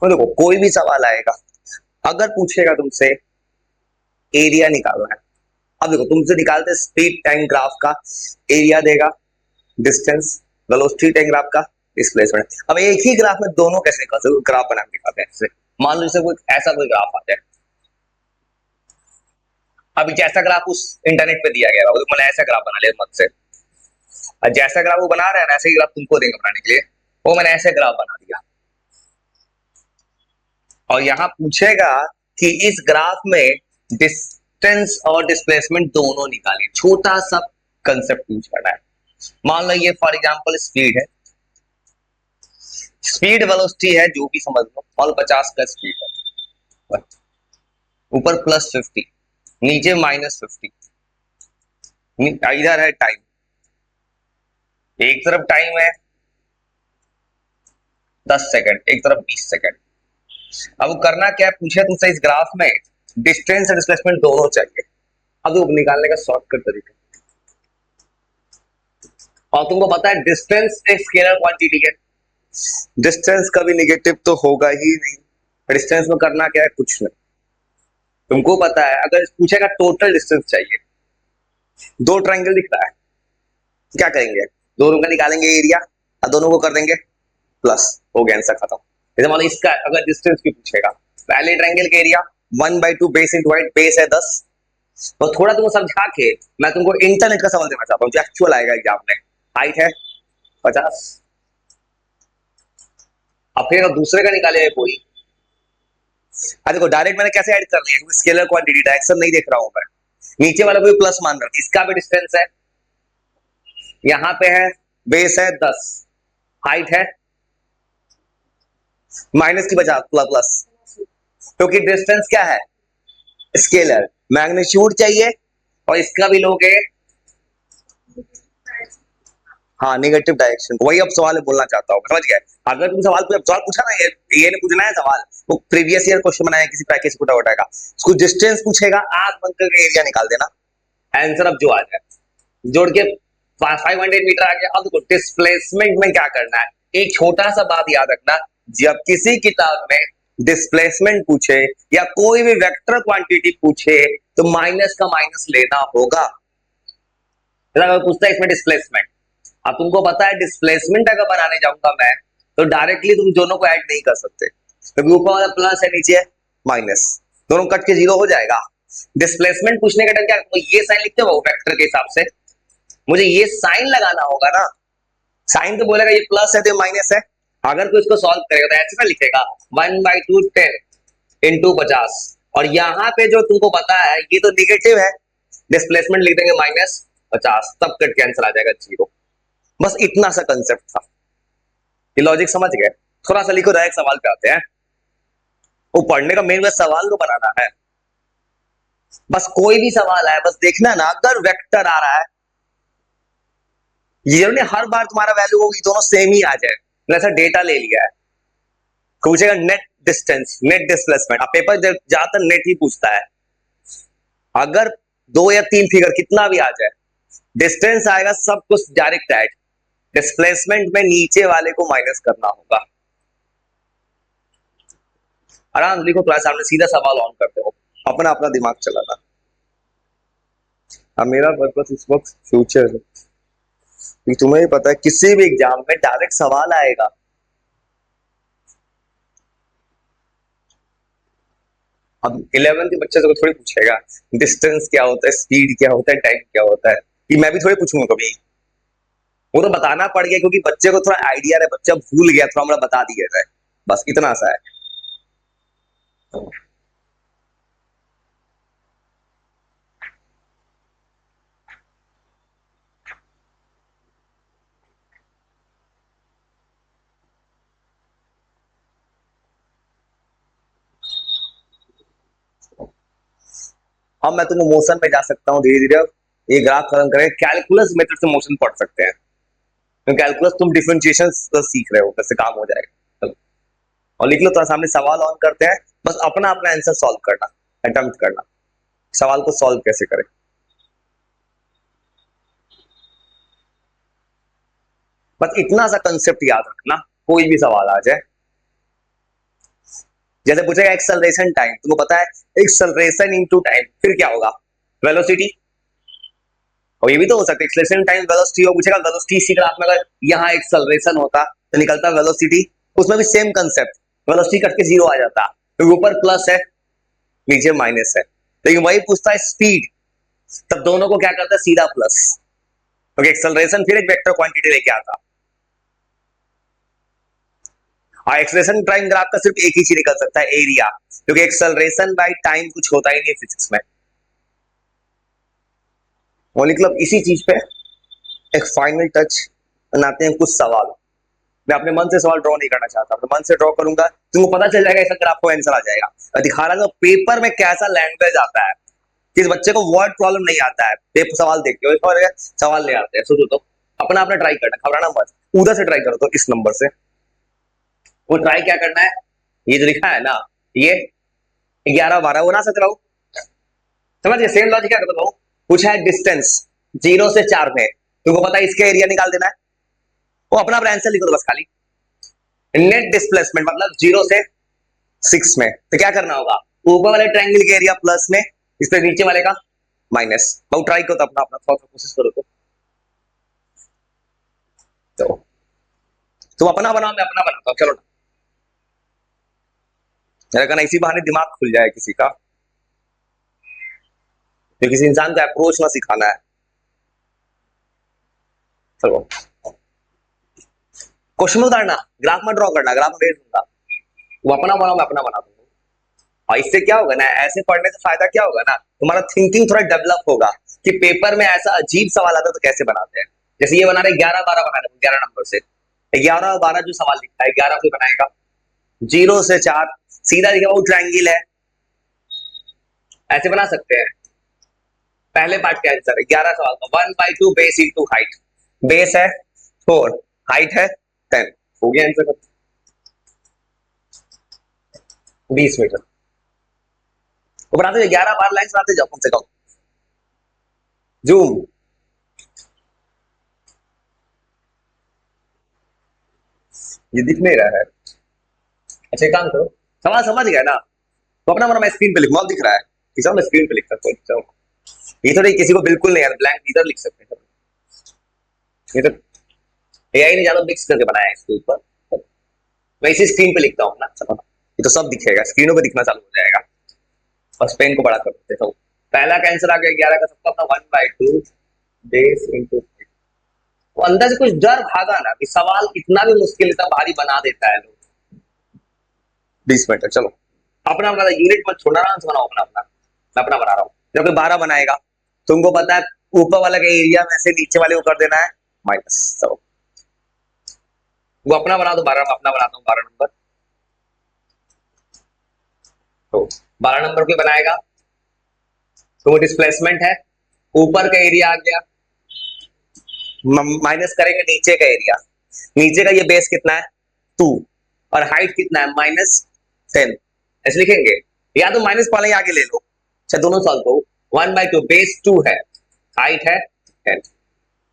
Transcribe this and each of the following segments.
तो देखो कोई भी सवाल आएगा, अगर पूछेगा तुमसे एरिया निकालना है। अब देखो तुमसे निकालते स्पीड टाइम ग्राफ का, एरिया देगा, डिस्टेंस, वेलोसिटी टाइम ग्राफ का, डिस्प्लेसमेंट। अब एक ही ग्राफ में दोनों कैसे निकाल सकते, ग्राफ बना के दिखाते हैं ऐसे। मान लो जैसे कोई ऐसा कोई ग्राफ आ जाए, अभी जैसा ग्राफ उस इंटरनेट पे दिया गया होगा, तो मैंने ऐसा ग्राफ बना लिया मत से। और जैसा ग्राफ वो बना रहा है ना, ऐसे ही ग्राफ तुमको देंगे बनाने के लिए, वो मैंने ऐसे ग्राफ बना दिया। और यहां पूछेगा कि इस ग्राफ में डिस्टेंस और डिस्प्लेसमेंट दोनों निकालिए, छोटा सा कंसेप्ट पूछ रहा है। मान लो ये फॉर एग्जांपल स्पीड है, स्पीड वेलोसिटी है जो भी समझ लो, और 50 का स्पीड है, ऊपर +50, नीचे -50, इधर है टाइम, एक तरफ टाइम है 10 सेकंड, एक तरफ 20 सेकंड। अब करना क्या है, पूछे तुमसे इस ग्राफ में डिस्टेंस और डिस्प्लेसमेंट दोनों चाहिए। अब वो निकालने का शॉर्टकट तरीका, और तुमको पता है डिस्टेंस एक स्केलर क्वांटिटी है, डिस्टेंस कभी निगेटिव तो होगा ही नहीं। डिस्टेंस में करना क्या है, कुछ नहीं, तुमको पता है अगर पूछेगा टोटल डिस्टेंस चाहिए, दो ट्रायंगल दिख रहा है, क्या करेंगे, दोनों का निकालेंगे एरिया और दोनों को कर देंगे प्लस, हो गया आंसर खत्म। जैसे मान लो इसका अगर डिस्टेंस की पूछेगा, पहले ट्रायंगल का area 1/2 base into height, base है 10। तो थोड़ा तुमको समझा के मैं तुमको इंटरनेट का सवाल देना चाहता हूँ जो एक्चुअल आएगा एग्जाम में। हाइट है 50, अब फिर दूसरे का निकाले कोई, अरे देखो डायरेक्ट मैंने कैसे ऐड कर लिया क्योंकि स्केलर क्वांटिटी डायरेक्शन नहीं देख रहा हूं मैं। नीचे वाला कोई प्लस मान रहा हूं, इसका भी डिस्टेंस है, यहां पे है, बेस है 10, हाइट है माइनस की बजाय प्लस प्लस, क्योंकि डिस्टेंस क्या है, स्केलर, मैग्नीट्यूड चाहिए, और इसका भी लोगे हाँ निगेटिव डायरेक्शन। वही अब सवाल बोलना चाहता हूँ, समझ गए। अगर तुम सवाल पूछा ना, ये नहीं पूछना है सवाल, वो प्रीवियस ईयर क्वेश्चन बनाया किसी पैकेज को उठा का, उसको डिस्टेंस पूछेगा, आंख बंद करके एरिया निकाल देना, आंसर अब जो आ जाए, जोड़ के 500 मीटर आ गया। अब देखो डिस्प्लेसमेंट में क्या करना है, एक छोटा सा बात याद रखना, जब किसी किताब में डिस्प्लेसमेंट पूछे या कोई भी वेक्टर क्वांटिटी पूछे तो माइनस का माइनस लेना होगा। अगर पूछता है इसमें डिस्प्लेसमेंट, अब तुमको पता है डिस्प्लेसमेंट अगर बनाने जाऊंगा मैं तो डायरेक्टली तुम दोनों को ऐड नहीं कर सकते, क्योंकि ऊपर वाला प्लस है नीचे है माइनस, दोनों कट के जीरो हो जाएगा। डिस्प्लेसमेंट पूछने का टाइम क्या, तो ये साइन लिखते हो वेक्टर के हिसाब से, मुझे ये साइन लगाना होगा ना, साइन तो बोलेगा ये प्लस है तो माइनस है। अगर कोई इसको सॉल्व करेगा तो ऐसे ना लिखेगा 1/2 10 इंटू 50, और यहाँ पे जो तुमको पता है ये तो निगेटिव है, डिस्प्लेसमेंट लिख देंगे -50, तब कट कैंसिल आ जाएगा जीरो। बस इतना सा कंसेप्ट था, ये लॉजिक समझ गए। थोड़ा सा लिखो, डायरेक्ट सवाल पे आते हैं। वो पढ़ने का मेन बस सवाल तो बनाना है, बस कोई भी सवाल है बस देखना ना, अगर वेक्टर आ रहा है ये ने हर बार तुम्हारा वैल्यू होगी दोनों सेम ही आ जाए, ऐसा डेटा ले लिया है। पूछेगा नेट डिस्टेंस, नेट डिस्प्लेसमेंट, अब पेपर ज्यादातर नेट ही पूछता है। अगर 2 या 3 फिगर कितना भी आ जाए, डिस्टेंस आएगा सब कुछ डायरेक्ट ऐड, डिस्प्लेसमेंट में नीचे वाले को माइनस करना होगा। आराम से लिखो, क्लास सामने सीधा सवाल ऑन करते हो, अपना अपना दिमाग चलाना। अब मेरा पर्पस इस वक्त फ्यूचर है, तुम्हें पता है किसी भी एग्जाम में डायरेक्ट सवाल आएगा। अब 11th के बच्चे को थोड़ी पूछेगा डिस्टेंस क्या होता है, स्पीड क्या होता है, टाइम क्या होता है, कि मैं भी थोड़ी पूछूंगा कभी। वो तो बताना पड़ गया क्योंकि बच्चे को थोड़ा आइडिया है, बच्चा भूल गया, थोड़ा हमारा बता दिया जाए, बस इतना सा है। अब मैं तुम्हें मोशन पे जा सकता हूँ धीरे धीरे, ये ग्राफ खत्म करें, कैलकुलस मेथड से मोशन पढ़ सकते हैं, तो कैलकुलस तुम डिफरेंशिएशन सीख रहे हो, कैसे काम हो जाएगा। चलो और लिख लो, तो सामने सवाल ऑन करते हैं, बस अपना अपना आंसर सॉल्व करना, अटेम्प्ट करना, सवाल को सॉल्व कैसे करें। बस इतना सा कंसेप्ट याद रखना, कोई भी सवाल आ जाए जैसे पूछेगा एक्सेलरेशन टाइम, तुमको पता है एक्सेलरेशन इनटू टाइम, फिर क्या होगा, वेलोसिटी। और ये भी तो हो सकता है एक्सेलरेशन टाइम वेलोसिटी, हो पूछेगा वेलोसिटी इसी ग्राफ में अगर यहाँ एक्सेलरेशन होता तो निकलता वेलोसिटी, उसमें भी सेम कंसेप्ट, वेलोसिटी कट के जीरो आ जाता, तो ऊपर प्लस है नीचे माइनस है, लेकिन वही पूछता है स्पीड, तब दोनों को क्या करता है सीधा प्लस, क्योंकि एक्सेलरेशन फिर एक वेक्टर क्वांटिटी लेके आता। और एक्सेलरेशन टाइम ग्राफ का सिर्फ एक ही चीज निकल सकता है, एरिया, क्योंकि एक्सेलरेशन बाय टाइम कुछ होता ही नहीं फिजिक्स में। वो मतलब इसी चीज पे एक फाइनल टच बनाते हैं कुछ सवाल। मैं अपने मन से सवाल ड्रॉ नहीं करना चाहता, अपने मन से ड्रॉ करूंगा तुमको पता चल जाएगा, ऐसा ग्राफ को आंसर आ जाएगा। मैं दिखा रहा हूँ पेपर में कैसा लैंग्वेज आता है, किस बच्चे को वर्ड प्रॉब्लम नहीं आता है, पेपर सवाल देख के और सवाल ले आते हैं। सोचो तो अपना अपना ट्राई करना, घबराना मत, उधर से ट्राई करो तो इस नंबर से। वो ट्राई क्या करना है, ये जो लिखा है ना, ये 11 12 वो ना 17, समझ गए, सेम लॉजिक क्या करता हूँ, पूछा है डिस्टेंस 0 से 4 में, तुमको पता है इसका एरिया निकाल देना है, वो अपना अपना आंसर लिखो तो बस खाली। नेट डिस्प्लेसमेंट मतलब 0 से 6 में, तो क्या करना होगा, ऊपर वाले ट्रायंगल के एरिया प्लस में, इस पे नीचे वाले का माइनस। बहुत ट्राई करो तो अपना अपना थोड़ा कोशिश करो तो तुम अपना बनाओ मैं अपना बनाता हूँ, चलो ना, मेरा कहना इसी बहाने दिमाग खुल जाए किसी का, तो किसी इंसान को अप्रोच ना सिखाना है। चलो क्वेश्चन में उतारना, ग्राफ में ड्रॉ करना, ग्राफ में भेज दूंगा, वो अपना बनाओ मैं अपना बना दूंगा। और इससे क्या होगा ना, ऐसे पढ़ने से फायदा क्या होगा ना, तुम्हारा थिंकिंग थोड़ा डेवलप होगा कि पेपर में ऐसा अजीब सवाल आता है तो कैसे बनाते हैं। जैसे ये बना रहे 11 12 बना रहे 11 नंबर से, 11 12 जो सवाल लिखा है 11 कोई बनाएगा, 0 से 4 सीधा लिखा वो ट्रायंगल है, ऐसे बना सकते हैं। पहले पार्ट का आंसर है 11 सवाल का 1/2 बेस इंटू हाइट, बेस है 4, हाइट है 10, हो गया आंसर 20 मीटर। वो बनाते 11 12 लाइन बनाते जाओ कम से कम, जूम, ये दिख नहीं रहा है। अच्छा एक काम करो, सवाल समझ गया ना, तो अपना मैं स्क्रीन पे लिखूंगा, दिख रहा है किसी मैं स्क्रीन पे लिख सकता हूँ, ये थोड़ी किसी को बिल्कुल नहीं यार ब्लैंक इधर लिख सकते हैं, ये तो एआई ने ज्यादा मिक्स करके बनाया है इसके ऊपर, मैं इसी स्क्रीन पे लिखता हूँ ना, चलो ये तो सब दिखेगा, स्क्रीनों पे दिखना चालू हो जाएगा, बस पेन को बड़ा कर देता हूँ। पहला का आंसर आ गया 11 का, सबका अपना 1/2 बेस इंटू, वो अंदर से कुछ डर भागा ना कि सवाल कितना भी मुश्किल इतना भारी बना देता है लोग। 20 मीटर, चलो अपना अपना यूनिट मत छोड़ना, आंसर बनाओ अपना अपना, मैं अपना बना रहा हूँ। जब कोई 12 बनाएगा तुमको पता है ऊपर वाला का एरिया में से नीचे वाले को कर देना है माइनस, चलो वो अपना बना दो 12, अपना बनाता हूँ 12 नंबर, तो 12 नंबर को बनाएगा तो वो डिस्प्लेसमेंट है, ऊपर का एरिया आ गया, माइनस करेंगे नीचे का एरिया, नीचे का ये बेस कितना है 2, और हाइट कितना है -10, ऐसे लिखेंगे, या तो माइनस वाले आगे ले लो, अच्छा दोनों सॉल्व करो, 1/2 बेस 2 है, हाइट है 10,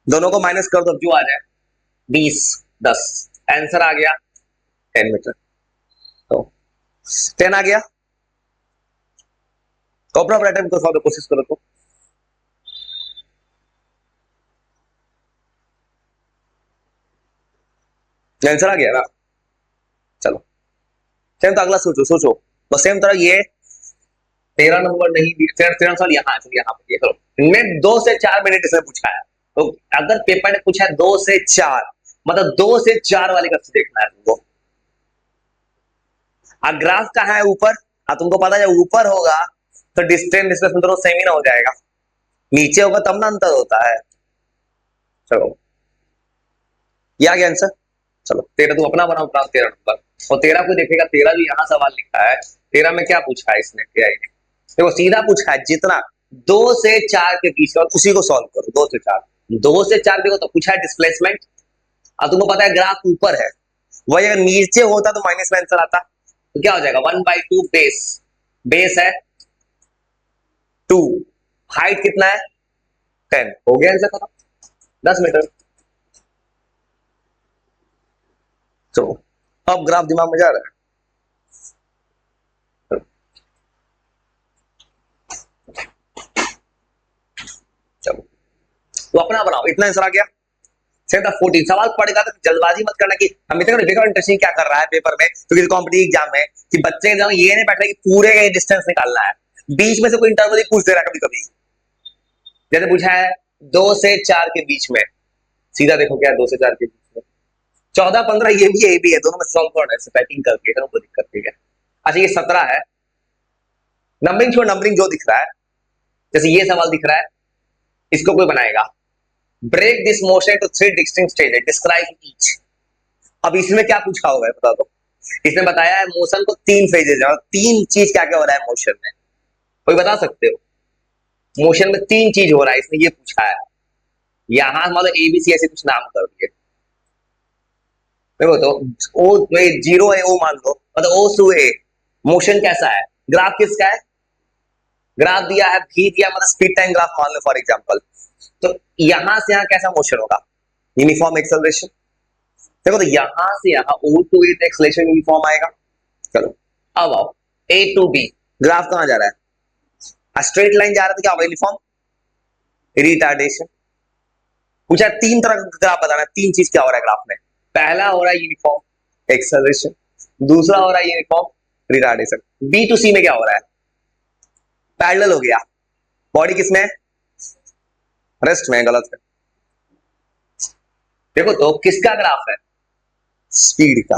दोनों को माइनस कर दो जो आ जाए 20 10, आंसर आ गया 10 मीटर, तो 10 आ गया, तो अपना पैटर्न को सॉल्व कोशिश करो तो आंसर आ गया ना, चलो सेम तो अगला सोचो सोचो, बस सेम तरह ये 13 नंबर नहीं दिया, 13 साल यहाँ यहाँ पे चलो, इनमें 2 से 4 मिनट इसमें पूछा है, तो अगर पेपर ने पूछा है 2 से 4, मतलब 2 से 4 वाले का देखना है तुमको, ग्राफ कहाँ है ऊपर, तुमको पता है जब ऊपर होगा तो डिस्टेंस डिस्प्लेसमेंट दोनों सेम ही ना हो जाएगा, नीचे होगा तब ना अंतर होता है। चलो ये आ गया आंसर, चलो 13 तुम अपना बनाओ 13 नंबर, और 13 को देखेगा, 13 जो यहाँ सवाल लिखा है, 13 में क्या पूछा है इसने, देखो सीधा पूछा है जितना 2 से 4 के बीच का, उसी को सॉल्व करो, 2 से 4, 2 से 4 देखो तो पूछा है डिस्प्लेसमेंट, अब तुमको पता है ग्राफ ऊपर है, वही अगर नीचे होता तो माइनस में आंसर आता, तो क्या हो जाएगा 1/2 बेस, बेस है 2, हाइट कितना है 10, हो गया आंसर खत्म, 10 मीटर। तो अब ग्राफ दिमाग में जा रहा है, अपना बनाओ, इतना आंसर आ गया। 14 सवाल पड़ेगा तो जल्दबाजी मत करना कि हम इतना देखो इंटरेस्टिंग क्या कर रहा है पेपर में, क्योंकि कॉम्पिटिटिव एग्जाम में कि बच्चे एग्जाम ये नहीं बैठा कि पूरे का डिस्टेंस निकालना है, बीच में से कोई इंटरवल ही पूछ दे रहा है कभी कभी। जैसे पूछा है 2 से 4 के बीच में, सीधा देखो क्या 2 से 4 के बीच में 14 15 ये भी है, दोनों में सॉल्व करना है टाइपिंग करके, कोई दिक्कत नहीं है। अच्छा ये 17 है, नंबरिंग छोड़, नंबरिंग जो दिख रहा है, जैसे ये सवाल दिख रहा है, इसको कोई बनाएगा, break this motion to 3 distinct stages, describe each. अब इसमें क्या पूछा होगा बता दो। इसने बताया है मोशन को 3 फेजेस है, और 3 चीज क्या क्या हो रहा है मोशन में, कोई बता सकते हो? मोशन में 3 चीज हो रहा है, इसने ये पूछा है। यहां मतलब एबीसी ऐसे कुछ नाम कर दिए, देखो तो ओ जीरो है, ओ मान लो, मतलब ओ टू ए मोशन कैसा है, ग्राफ किसका है, ग्राफ दिया है भी दिया, मतलब स्पीड टाइम ग्राफ मान लो फॉर एग्जांपल। तो यहां से यहां कैसा मोशन होगा, यूनिफॉर्म एक्सेलरेशन। देखो तो यहां से यहां ओ टू ए एक्सेलरेशन यूनिफॉर्म आएगा। चलो अब आओ ए टू बी, ग्राफ कहां जा रहा है, स्ट्रेट लाइन जा रहा है, तो क्या होगा यूनिफॉर्म रिटार्डेशन। पूछा 3 तरह का ग्राफ बताना, 3 चीज क्या हो रहा है ग्राफ में। पहला हो रहा है यूनिफॉर्म एक्सेलरेशन, दूसरा हो रहा है यूनिफॉर्म रिटार्डेशन, बी टू सी में क्या हो रहा है, पैरेलल हो गया। बॉडी किसमें, रेस्ट में, गलत है। देखो तो किसका ग्राफ है, स्पीड का,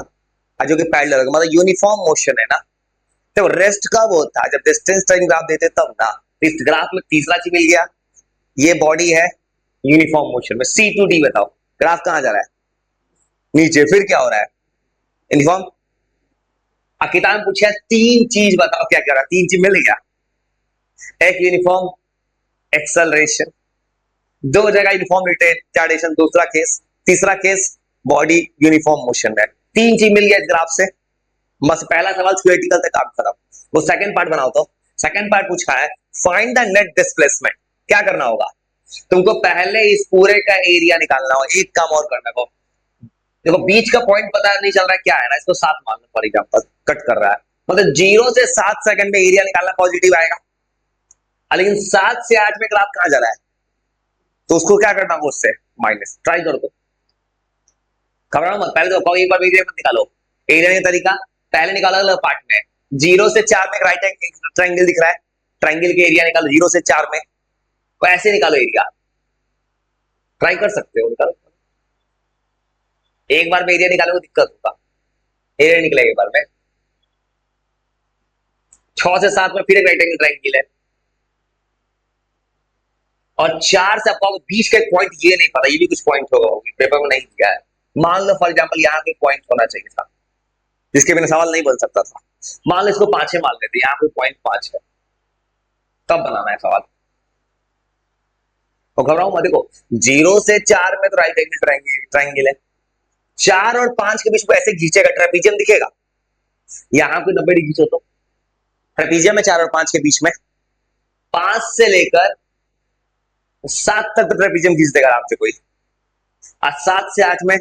जो कि पैरेलल मतलब यूनिफॉर्म मोशन है ना। तो रेस्ट कब होता है, जब डिस्टेंस टाइम ग्राफ देते तब ना। इस ग्राफ में तीसरा चीज मिल गया, ये बॉडी है यूनिफॉर्म मोशन में। सी टू डी बताओ, ग्राफ कहां जा रहा है, नीचे, फिर क्या हो रहा है, यूनिफॉर्म। किताब में पूछा 3 चीज बताओ क्या क्या रहा है, 3 चीज मिल गया, एक यूनिफॉर्म एक्सेलरेशन, 2 जगह यूनिफॉर्म रिटार्डेशन, दूसरा केस, तीसरा केस बॉडी यूनिफॉर्म मोशन में। 3 चीज मिल गया इस ग्राफ से, बस पहला सवाल थ्योरेटिकल तक काम खत्म। वो सेकंड पार्ट बनाओ, तो सेकंड पार्ट पूछा है फाइंड द नेट डिस्प्लेसमेंट। क्या करना होगा, तुमको पहले इस पूरे का एरिया निकालना हो, एक काम और करना हो। देखो बीच का पॉइंट पता नहीं चल रहा है क्या है ना, इसको 7 मान लो फॉर एग्जांपल, कट कर रहा है, मतलब 0 से 7 सेकंड में एरिया निकालना पॉजिटिव आएगा। लेकिन 7 से 8 में ग्राफ कहां जा रहा है, तो उसको क्या करना हो, उससे माइनस। ट्राई करो तो, घबराओ मत, पहले तो एक बार एरिया मत निकालो। एरिया का तरीका पहले निकालो अलग पार्ट में, 0 से 4 में राइट ट्राइंगल दिख रहा है, ट्राइंगल के एरिया निकालो 0 से 4 में, तो ऐसे निकालो एरिया, ट्राई कर सकते हो, निकालो। एक बार में एरिया निकालोगे दिक्कत होगा, एरिया निकलेगा एक बार में। 6 से 7 में फिर एक राइट एंगल ट्राइंगल है, और 4 से आपको बीच का एक पॉइंट ये नहीं पता, ये भी कुछ पॉइंट होगा, पेपर में नहीं दिया है। मान लो फॉर एग्जांपल यहाँ पे पॉइंट होना चाहिए था, जिसके बिना सवाल नहीं बन सकता था। मान लो इसको 5 मान लेते, यहाँ पे पॉइंट 5 है, तब बनाना है सवाल। तो घबराओ मत, देखो 0 से 4 में तो राइट एंगल ट्राइंगल है, 4 और 5 के बीच में ऐसे खींचेगा, ट्रेपीजियम दिखेगा। यहाँ पे 90 डिग्री खींचो तो ट्रेपीजियम में 4 और 5 के बीच में, 5 से लेकर 7 तक तो ट्रेपीजियम खींच देगा आराम से कोई, और 7 से 8 में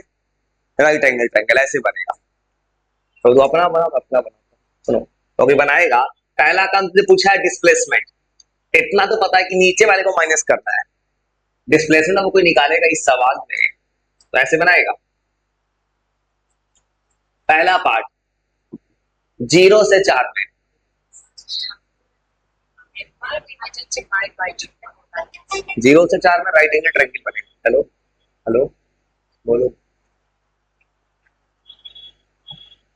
राइट एंगल ट्राइंगल ऐसे बनेगा। तो अपना बना, अपना बना, सुनो तो अभी बनाएगा। पहला काम तुझे पूछा है डिस्प्लेसमेंट, इतना तो पता है कि नीचे वाले को माइनस करना है, डिस्प्लेसमेंट हमको कोई निकालेगा इस सवाल में, तो ऐसे बनाएगा। पहला पार्ट 0 से 4 में, 0 से 4 में राइट एंगल ट्रायंगल बनेगा। हेलो हेलो बोलो,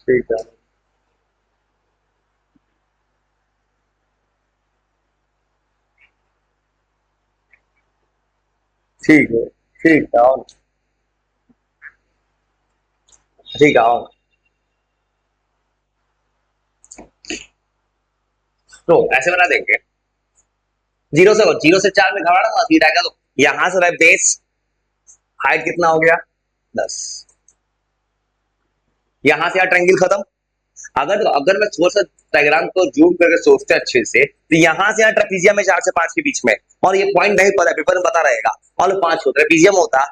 ठीक है ठीक है ठीक है, आओ ठीक है, आओ। तो ऐसे बना देंगे, 0 से 4 में घबराना मत, सीधा तो यहां से बेस हाइट कितना हो गया 10, यहां से ट्रायंगल खत्म। अगर मैं थोड़ा सा डायग्राम को जूम करके सोचते अच्छे से, तो यहां से यहाँ ट्रेपीजियम में 4 से 5 के बीच में, और ये पॉइंट नहीं पता, पेपर में पता रहेगा, और 5 होता ट्रेपीजियम होता।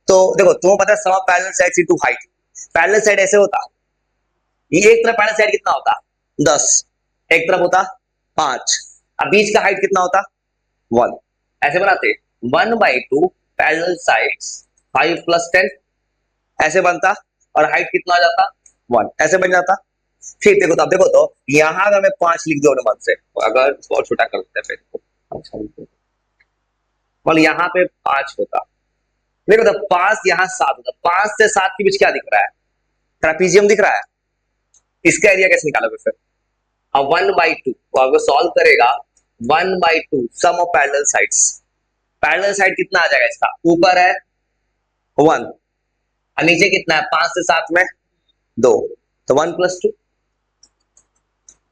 तो देखो तुम्हें पता है sum of parallel sides into height, parallel side ऐसे होता, ये एक तरफ पैरेलल साइड कितना होता 10, एक तरफ होता 5, अब बीच का हाइट कितना होता 1, ऐसे बनाते 1/2 पैरेलल साइड्स 5 प्लस 10 ऐसे बनता, और हाइट कितना आ जाता 1 ऐसे बन जाता। ठीक, देखो तो अब देखो तो यहाँ अगर मैं 5 लिख दो मन से, अगर इसको और छोटा कर देते हैं फिर अच्छा और यहाँ पे 5 होता। देखो तो 5 यहाँ 7 होता, 5 से 7 के बीच क्या दिख रहा है, ट्रापीजियम दिख रहा है। इसका एरिया कैसे निकालोगे फिर, अब 1/2 अगर सॉल्व करेगा 1/2 sum of parallel sides, parallel side कितना आ जाएगा इसका, ऊपर है 1 और नीचे कितना है 5 से 7 में 2, तो 1 + 2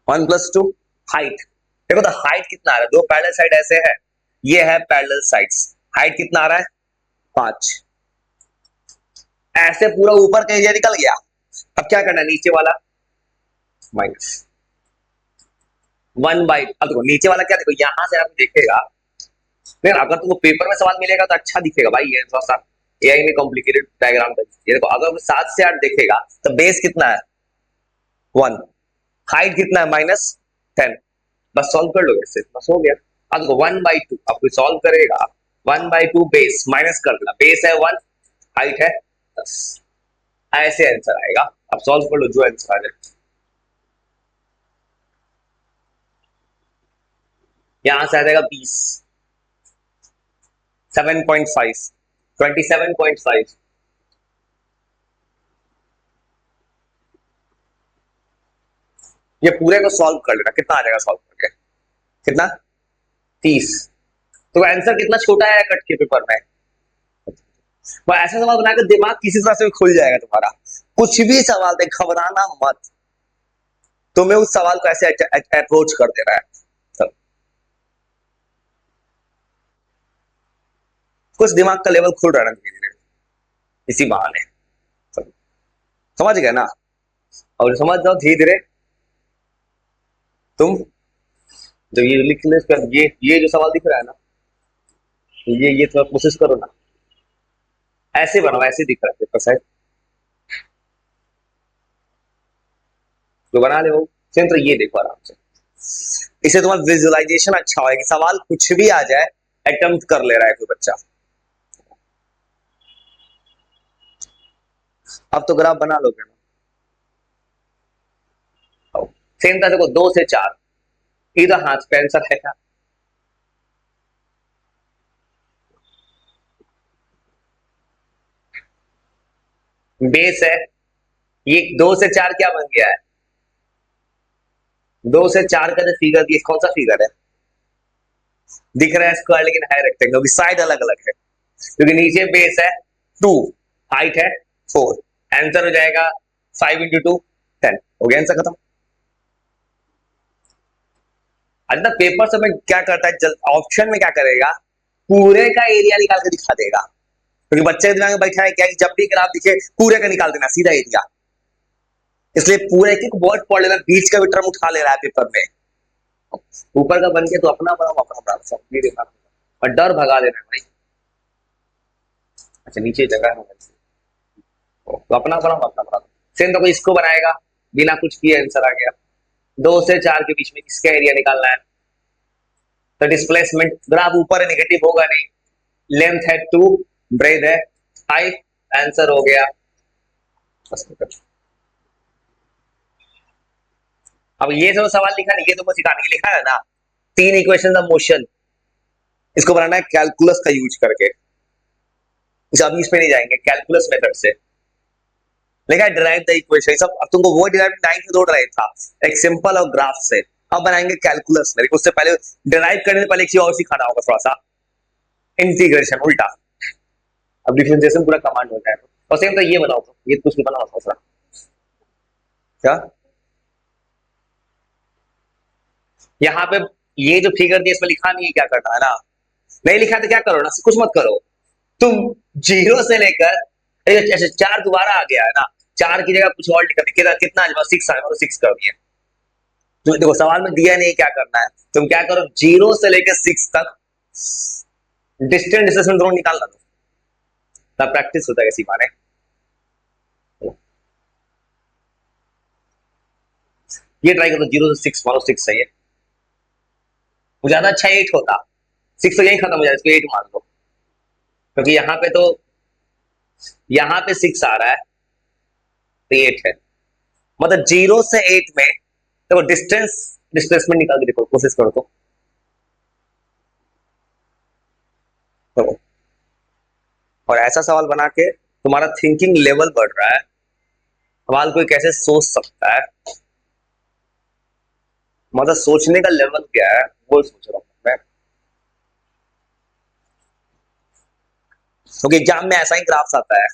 1 + 2 हाइट। देखो तो हाइट कितना आ रहा है, दो पैरेलल साइड ऐसे है, ये है पैरेलल साइड्स, हाइट कितना आ रहा है 5, ऐसे पूरा ऊपर का एरिया निकल गया। अब क्या करना है, नीचे वाला माइनस 1/, अब देखो नीचे वाला क्या, देखो यहां से आप देखेगा, नहीं अगर तुमको पेपर में सवाल मिलेगा तो अच्छा दिखेगा भाई, ये थोड़ा सा एआई में कॉम्प्लिकेटेड डायग्राम कर दीजिए। देखो अगर 7 से 8 देखेगा तो बेस कितना है 1, हाइट कितना है -10, बस सॉल्व कर लो इससे, बस हो गया। अब देखो 1/2 अब कोई सॉल्व करेगा 1/2 बेस माइनस कर देना, बेस है 1 हाइट है 10, ऐसे आंसर आएगा। अब सॉल्व कर लो जो आंसर आ जाए, यहां से आ जाएगा 20 7.5 27.5। ये पूरे को सॉल्व कर लेना, कितना आ जाएगा सॉल्व करके, कितना 30। तो आंसर कितना छोटा है कट के पेपर में, वो ऐसा सवाल बनाकर दिमाग किसी तरह से खुल जाएगा तुम्हारा। कुछ भी सवाल दे घबराना मत, तुम्हें उस सवाल को ऐसे अप्रोच कर देना है। चलो कुछ दिमाग का लेवल खुल रहा है धीरे धीरे इसी बहाने, समझ गए ना। और समझ जाओ धीरे धीरे तुम, जब ये लिख ले ये जो सवाल दिख रहा है ना, ये थोड़ा कोशिश करो ना, ऐसे बनाओ, ऐसे दिख रहा है पेपर साइज जो बना ले वो सेम, तो ये देखो आराम से, इसे तुम्हारा विजुअलाइजेशन अच्छा होगा कि सवाल कुछ भी आ जाए अटेम्प्ट कर ले रहा है कोई बच्चा। अब तो ग्राफ बना लोगे ना, सेम था देखो 2 से 4 इधर हाथ पे आंसर है क्या, बेस है, ये 2 से 4 क्या बन गया है, 2 से 4 का जो फिगर दिया कौन सा फिगर है, दिख रहा है स्क्वायर लेकिन है रेक्टेंगल, क्योंकि साइड अलग अलग है, क्योंकि नीचे बेस है 2 हाइट है 4, आंसर हो जाएगा 5 × 2 10, हो गया आंसर खत्म। अच्छा पेपर से में क्या करता है, ऑप्शन में क्या करेगा, पूरे का एरिया निकाल के दिखा देगा, क्योंकि बच्चे के दिमाग में बैठा है क्या कि जब भी ग्राफ दिखे पूरे का निकाल देना सीधा एरिया, इसलिए पूरे एक एक वर्ड पढ़ लेना, बीच का भी टर्म उठा ले रहा है पेपर में। ऊपर का बन के तो अपना बनाओ, अपना बनाओ सब ये देखा, और डर भगा देना भाई। अच्छा नीचे जगह है तो अपना बनाओ, अपना बनाओ, सेम तो कोई इसको बनाएगा बिना कुछ किए आंसर आ गया। 2 से 4 के बीच में इसका एरिया निकालना है, तो डिस्प्लेसमेंट ग्राफ ऊपर है नेगेटिव होगा नहीं, लेंथ है 2 ब्रेथ है 5, आंसर हो गया। अब ये जो सवाल लिखा नहीं, ये तो सिखाने के लिखा है ना, 3 इक्वेशन ऑफ मोशन, इसको बनाना है कैलकुलस का यूज करके, अभी इस पे नहीं जाएंगे, कैलकुलस मेथड से लिखा है डिराइव द इक्वेशन, सब अब तुमको वो डिराइव 9th में दो डिराइव था, एक सिंपल और ग्राफ से, अब बनाएंगे कैलकुलस में, उससे पहले डिराइव करने से पहले एक चीज और सिखाना होगा थोड़ा सा, इंटीग्रेशन उल्टा, अब डिफरेंशिएशन पूरा कमांड हो जाएगा। और सेम तो ये बनाओ, तो ये कुछ नहीं बना होता क्या, यहाँ पे ये जो फिगर दिया इसमें लिखा नहीं है क्या करना है ना, नहीं लिखा तो क्या करो ना, कुछ मत करो, तुम 0 से लेकर ऐसे 4 दोबारा आ गया है ना, 4 की जगह कुछ और लिखा दिया, कितना 6 आया तो 6 कर दिया। तो देखो सवाल में दिया नहीं क्या करना है, तुम क्या करो 0 से लेकर 6 तक डिस्टेंस डिस्टेंस दोनों निकालना, तब प्रैक्टिस होता है इसी माने। ये ट्राई करो 0 से 6 मानो 6 सही है, वो ज्यादा अच्छा 8 होता, 6 तो यही खत्म हो जाए, इसको 8 मान लो, क्योंकि यहाँ पे 6 आ रहा है तो 8 है, मतलब 0 से 8 में देखो डिस्टेंस डिस्प्लेसमेंट निकाल के देखो, कोशिश करो तो। और ऐसा सवाल बना के तुम्हारा थिंकिंग लेवल बढ़ रहा है, सवाल कोई कैसे सोच सकता है, मतलब सोचने का लेवल क्या है वो सोच रहा हूं मैं। क्योंकि एग्जाम में ऐसा ही ग्राफ्स आता है।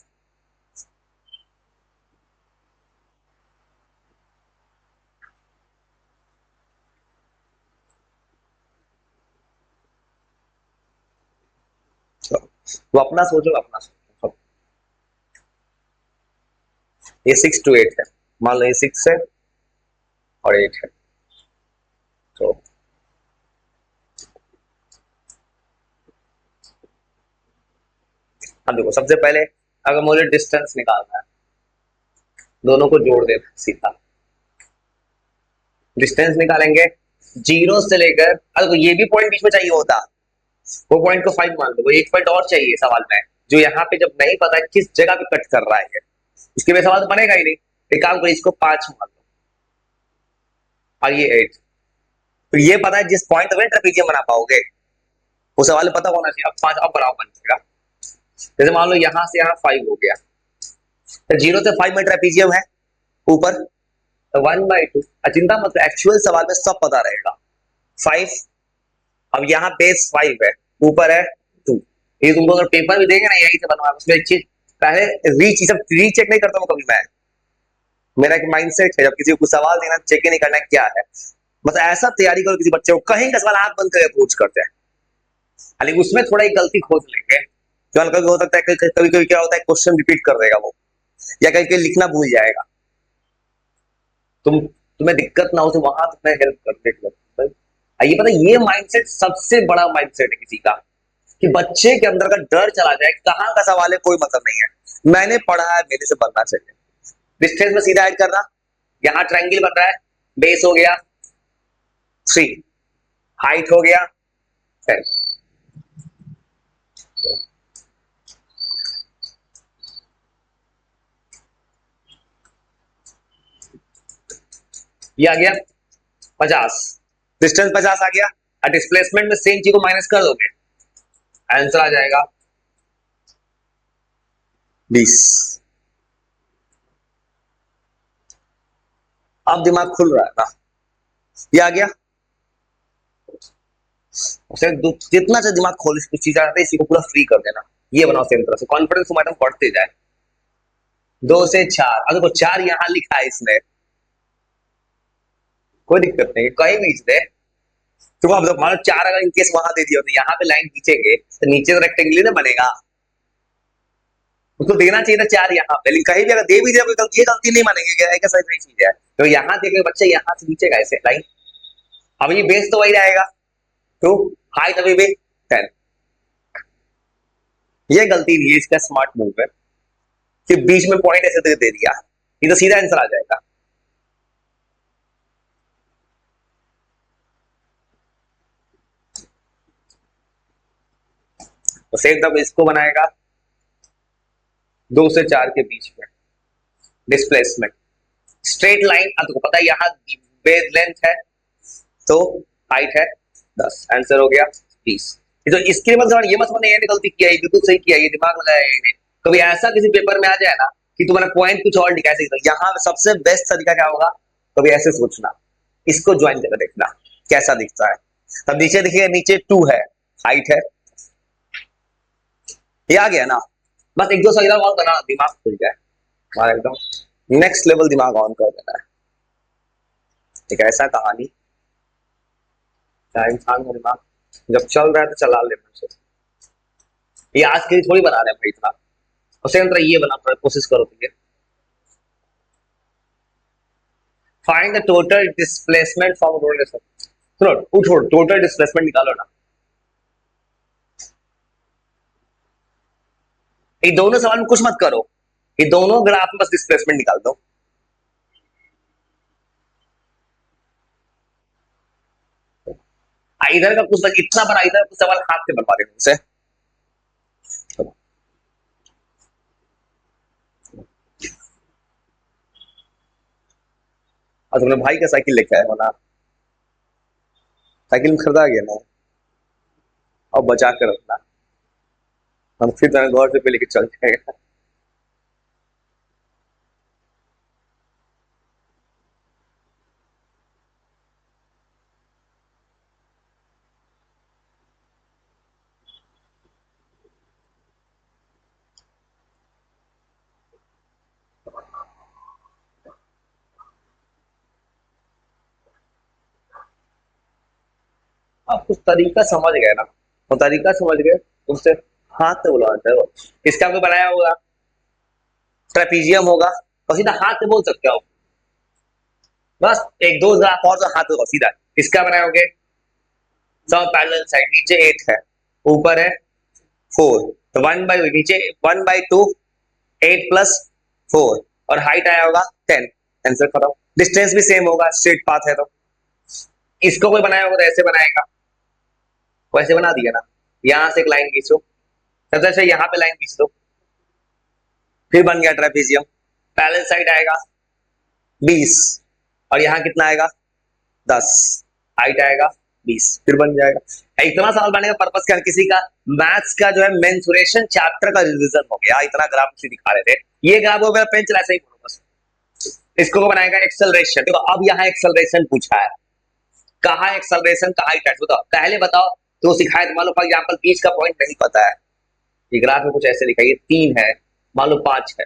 वो अपना सोचो, अपना सोचो। ये 6 to 8 है, मान लो ये 6 है और 8 है, तो अब देखो सबसे पहले अगर मुझे डिस्टेंस निकालना है, दोनों को जोड़ देना सीधा, डिस्टेंस निकालेंगे 0 से लेकर, अगर ये भी पॉइंट बीच में चाहिए होता, वो पॉइंट को 5 मान लो, वो एक पॉइंट और चाहिए सवाल में, जो यहाँ पे जब नहीं पता है किस जगह पे कट कर रहा है, इसके वजह सवाल तो बनेगा ही नहीं। एक काम करो, इसको 5 मान लो और ये 8, तो ये पता है जिस पॉइंट पे ट्रेपेजियम बना पाओगे वो सवाल में पता होना चाहिए। अब 5 अब बनाओ बन जाएगा। जैसे मान लो यहाँ से यहाँ 5 हो गया, तो 0 से 5 में ट्रेपेजियम है ऊपर, तो 1/2, चिंता मत, एक्चुअल सवाल में सब पता रहेगा। 5, अब यहाँ बेस 5 है, ऊपर है 2, ये तुमको अगर पेपर भी देंगे ना यही से बनवा, उसमें एक चीज पहले रीचेक नहीं करता हूँ कभी मैं, मेरा एक माइंडसेट है, जब किसी को कुछ सवाल देना चेक ही नहीं करना क्या है, मतलब ऐसा तैयारी करो किसी बच्चे को कहीं का सवाल आंख बंद करके अप्रोच करते हैं, लेकिन उसमें थोड़ा ही गलती खोज लेंगे, कभी कभी हो सकता है, कभी कभी क्या होता है क्वेश्चन रिपीट कर देगा वो, या कहीं कहीं लिखना भूल जाएगा, तुम्हें दिक्कत ना हो तो वहां तुम्हें हेल्प कर देगा। ये पता है, ये माइंडसेट सबसे बड़ा माइंडसेट है किसी का, कि बच्चे के अंदर का डर चला जाए, कहाँ का सवाल है कोई मतलब नहीं है, मैंने पढ़ा है मेरे से बनना चाहिए। डिस्टेंस में सीधा ऐड करना, यहाँ ट्रायंगल बन रहा है, बेस हो गया 3, हाइट हो गया 10, ये आ गया 50, डिस्टेंस 50 आ गया, और डिस्प्लेसमेंट में सेम चीज को माइनस कर दोगे, आंसर आ जाएगा 20। अब दिमाग खुल रहा है ना, ये आ गया, उसे जितना सा दिमाग खोल इस चीज आता है, इसी को पूरा फ्री कर देना, ये बनाओ सेम तरह से, कॉन्फिडेंस मैडम बढ़ते जाए। 2 से 4, अब देखो 4 यहाँ लिखा है इसमें, कोई दिक्कत नहीं, कहीं भी दे, तो अब मान लो 4 अगर इनकेस वहां दे दिया तो यहाँ पे लाइन खींचेंगे तो नीचे तो रेक्टेंगल ना बनेगा, उसको देना चाहिए था 4 यहाँ पे, लेकिन कहीं भी अगर दे भी दिया कोई गलती, ये गलती नहीं मानेंगे कि सही सही चीज है, तो यहाँ देखे बच्चे यहाँ से नीचे ऐसे लाइन, अब ये बेस तो वही रहेगा, तो हाइट अभी भी 10, ये गलती नहीं है, इसका स्मार्ट मूव है कि बीच में पॉइंट ऐसे दे दिया, ये तो सीधा आंसर आ जाएगा। तो सेम तब इसको बनाएगा 2 से 4 के बीच में डिस्प्लेसमेंट, स्ट्रेट लाइन, अब तुमको पता है यहाँ बेस लेंथ है तो हाइट है 10, आंसर हो गया 20। तो इसके मतलब ये मत समझना ये गलती किया, ये बिल्कुल सही किया, ये दिमाग लगाया इन्हें, कभी ऐसा किसी पेपर में आ जाए ना कि तुम्हारा पॉइंट कुछ और लिखा है, यहाँ सबसे बेस्ट तरीका क्या होगा, कभी ऐसे सोचना, इसको ज्वाइन करके देखना कैसा दिखता है, तब नीचे देखिए, नीचे 2 है, हाइट है, ये आ गया ना, बस एक दो सही और बना, दिमाग खुल जाए हमारा एकदम, नेक्स्ट लेवल दिमाग ऑन कर देना है। एक ऐसा कहानी, क्या इंसान का दिमाग जब चल रहा है तो चला लेना उसे, ये आज के लिए थोड़ी बना रहे हैं भाई इतना, उसे अंतर ये बना, कोशिश करो तो ये find the total displacement from road, सुनो उठो, टोटल डिस्प्लेसमेंट निकालो ना, ये दोनों सवाल में कुछ मत करो, ये दोनों ग्राफ में बस डिस्प्लेसमेंट निकाल दो, इधर का कुछ इतना बड़ा, इधर कुछ सवाल हाथ से बनवा देना उसे, और तुमने भाई का साइकिल लेके आए हो ना, साइकिल में खरीदा गया ना, और बचा कर रखना, हम फिर तुम्हें घर से पे लेके चल जाएगा। आप कुछ तरीका समझ गए ना, वो तरीका समझ गए, उससे हाथ से बुलाते हो, इसका आपको बनाया होगा, ट्रेपीजियम होगा, और सीधा हाथ से बोल सकते हो, बस एक दो ग्राफ और तो हाथ होगा सीधा। इसका बनाए होगे, सब पैरेलल साइड, नीचे 8 है, ऊपर है 4, तो 1/, नीचे 1/2, 8 प्लस 4, और हाइट आया होगा 10। आंसर खत्म। डिस्टेंस भी सेम होगा, स्ट्रेट पाथ है तो। इसको कोई बनाया होगा तो ऐसे बनाएगा, वैसे बना दिया ना, यहां से एक लाइन खींचो, सबसे अच्छा यहाँ पे लाइन खींच दो, फिर बन गया ट्रेपीजियम। पैरेलल साइड आएगा 20, और यहाँ कितना आएगा 10, हाइट आएगा 20, फिर बन जाएगा। इतना सवाल बनाने का पर्पस क्या, किसी का मैथ्स का जो है मेंसुरेशन चैप्टर का रिवीजन हो गया, इतना ग्राफ से दिखा रहे थे, ये ग्राफ हो गया पेन चला ऐसे ही बोलो बस। इसको बनाएगा एक्सेलरेशन, देखो अब यहाँ एक्सेलरेशन पूछा है, कहा एक्सेलरेशन कहा टाइट, बताओ पहले बताओ, तो सिखाए तो मान लो फॉर एग्जाम्पल बीच का पॉइंट नहीं पता है, ये ग्राफ में कुछ ऐसे लिखा है, ये 3 है, मान लो 5 है,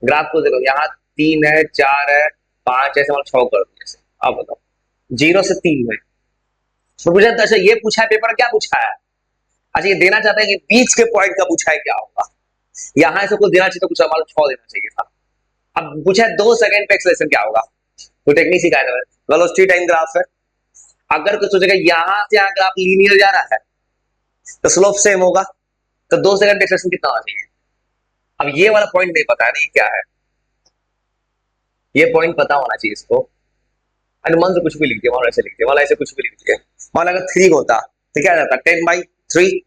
ग्राफ को देखो यहाँ 3 है, 4 है, 5 है, मान 6 कर दो, अब बताओ 0 से 3 में तो पूछा, अच्छा ये पूछा है पेपर, क्या पूछा है, अच्छा ये देना चाहता है कि बीच के पॉइंट का पूछा है, क्या होगा, यहाँ से कुछ देना चाहिए तो कुछ मान लो 6 देना चाहिए था। अब पूछा है 2 सेकंड पे एक्सेलरेशन क्या होगा, तो टेक्निक सिखाया था, वेलोसिटी टाइम ग्राफ है, अगर कुछ सोचेगा यहां से यहाँ ग्राफ लीनियर जा रहा है तो स्लोप सेम होगा, तो 2 सेकंड एक्सेलरेशन कितना होना चाहिए। अब ये वाला पॉइंट नहीं पता है, नहीं क्या है, ये पॉइंट पता होना चाहिए इसको। अरे मन से कुछ भी लिख दिया, मान ऐसे लिख दिया, मान ऐसे कुछ भी लिख दिया, मान अगर 3 होता तो क्या जाता, 10/3,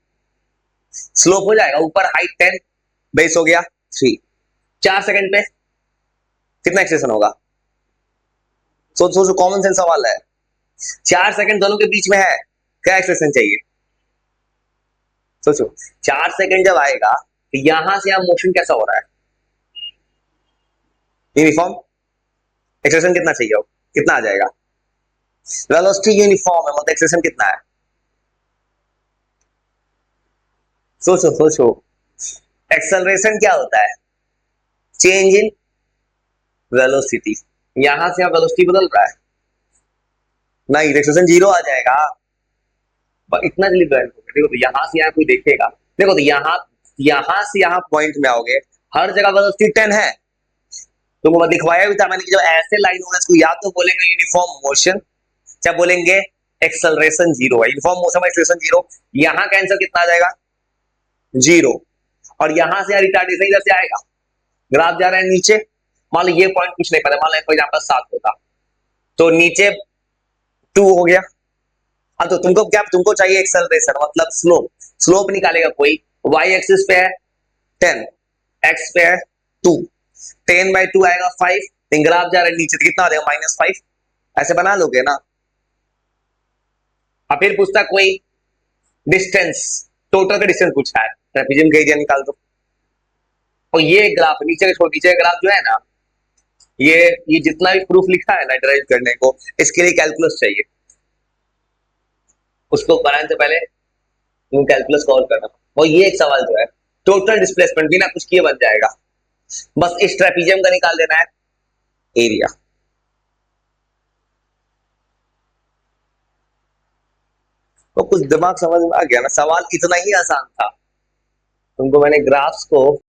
स्लोप हो जाएगा, ऊपर हाइट 10, बेस हो गया 3, 4 सेकंड पे कितना एक्सेशन होगा, सोच सोच, कॉमन सेंस सवाल है, 4 सेकंड दोनों के बीच में है, क्या एक्सेशन चाहिए, सोचो 4 सेकंड जब आएगा तो यहां से यहां मोशन कैसा हो रहा है, यूनिफॉर्म, एक्सेशन कितना चाहिए, कितना आ जाएगा, वेलोसिटी यूनिफॉर्म है, मतलब एक्सेशन कितना है, सोचो सोचो, एक्सेलरेशन क्या होता है, चेंज इन वेलोसिटी, यहां से यहां वेलोसिटी बदल रहा है, नहीं एक्सेलरेशन 0 आ जाएगा, इतना जल्दी ब्लाइंड हो गया, देखो तो यहां से यहां कोई देखेगा, देखो तो यहां से यहां पॉइंट में आओगे, हर जगह वेलोसिटी 10 है, तुमको दिखवाया भी था मैंने कि जब ऐसे लाइन होगा इसको या तो बोलेंगे यूनिफॉर्म मोशन, क्या बोलेंगे एक्सेलरेशन 0 है, यूनिफॉर्म मोशन एक्सेलरेशन 0, यहां का आंसर कितना आ जाएगा 0, और यहां से रिटार्डेशन इधर से आएगा, ग्राफ जा रहा है नीचे, मान लो ये पॉइंट कुछ नहीं पता, मान लो फॉर एग्जांपल 7 होता, तो नीचे 2 हो गया। अब तो तुमको क्या, तुमको चाहिए एक्सेलरेशन मतलब स्लोप, स्लोप निकालेगा कोई, y एक्सिस पे है 10, x पे है 2, 10/2 आएगा 5, ग्राफ जा रहा है नीचे तो कितना आ जाएगा -5, ऐसे बना लोगे ना। अब फिर पूछता कोई डिस्टेंस, टोटल का डिस्टेंस पूछा है, ट्रेपेजियम का एरिया निकाल दो, और ये ग्राफ नीचे छोड़, नीचे का ग्राफ जो है ना, ये जितना भी प्रूफ लिखा है ना ड्राइव करने को, इसके लिए कैलकुलस चाहिए, उसको बनाने से पहले तुम कैलकुलस कॉल करना, और ये एक सवाल जो है टोटल डिस्प्लेसमेंट बिना कुछ किए बन जाएगा, बस इस ट्रेपेजियम का निकाल देना है एरिया। तो कुछ दिमाग समझ में आ गया ना, सवाल इतना ही आसान था, तुमको मैंने ग्राफ्स को